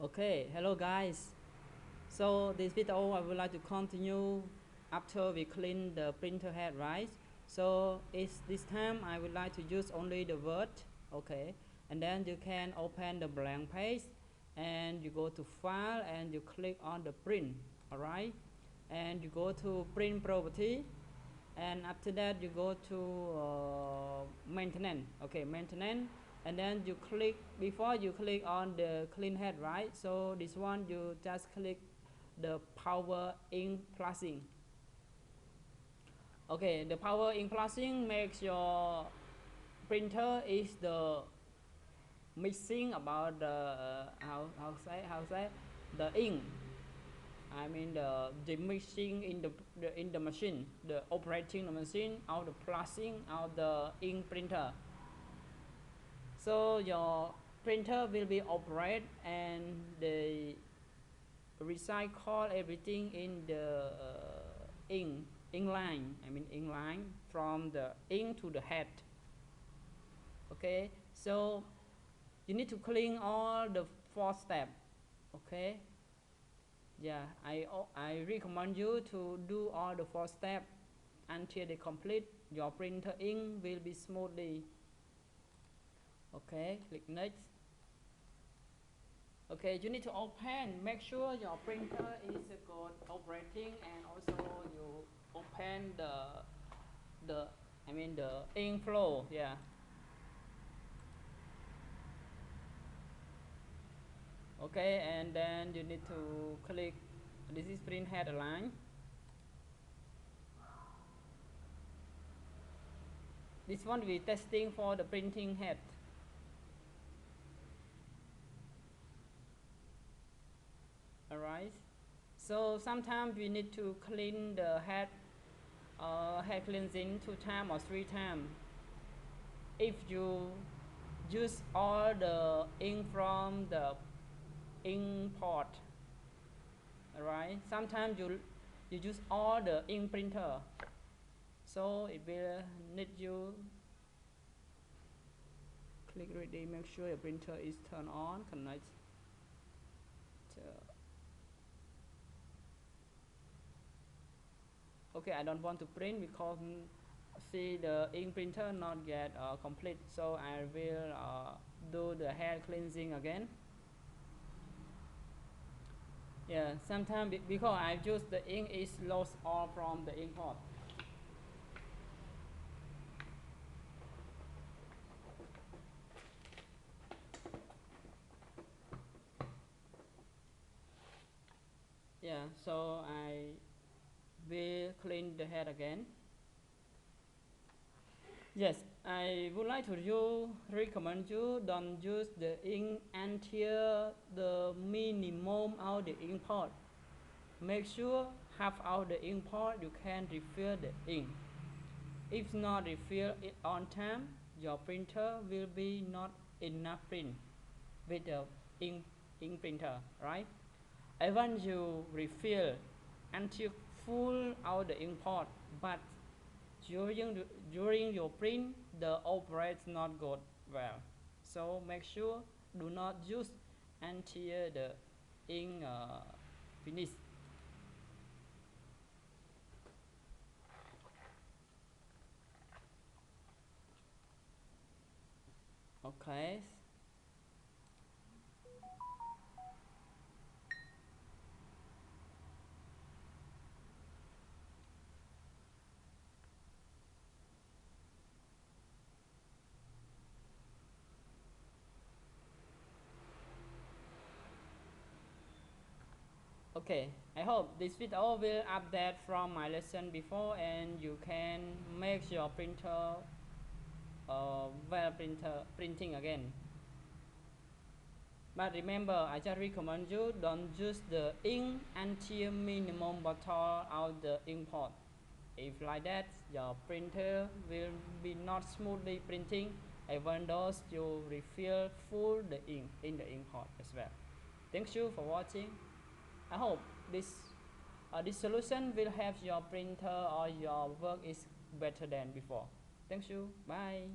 Okay, hello guys. So this video I would like to continue after we clean the printer head, right? So it's this time I would like to use only the word, okay? And then you can open the blank page and you go to file and you click on the print, alright? And you go to print property, and after that you go to maintenance, okay, maintenance, and then you click, before you click on the clean head, right? So this one you just click the power ink plusing. Okay, the power ink plusing makes your printer is the mixing about the how say the ink. I mean the mixing in the machine, the operating the machine, out the plusing out the ink printer. So your printer will be operate and they recycle everything in the ink line. I mean ink line from the ink to the head. Okay, so you need to clean all the 4 steps. Okay. Yeah, I recommend you to do all the 4 steps until they complete. Your printer ink will be smoothly. Okay, click next. Okay, you need to open, make sure your printer is good operating, and also you open the ink flow. Yeah. Okay, and then you need to click, this is print head line. This one we testing for the printing head. Alright, so sometimes we need to clean the head cleansing 2 times or 3 times. If you use all the ink from the ink pot, alright, sometimes you use all the ink printer, so it will need you click ready, make sure your printer is turned on, connect. Okay, I don't want to print because see the ink printer not get complete, so I will do the head cleansing again. Yeah, sometimes because I use the ink is lost all from the ink pot. Yeah, so I will clean the head again. Yes, I would like to recommend you don't use the ink until the minimum of the ink pot. Make sure half out the ink pot you can refill the ink. If not refill it on time, your printer will be not enough print with the ink printer, right? Even you refill until full out the ink pot, but during your print the operates not good well. So make sure do not use until the ink finish. Okay. Okay, I hope this video will update from my lesson before, and you can make your printer printing again. But remember, I just recommend you don't use the ink until minimum bottle out the ink pot. If like that, your printer will be not smoothly printing, even though you refill full the ink in the ink pot as well. Thank you for watching. I hope this solution will help your printer or your work is better than before. Thank you. Bye.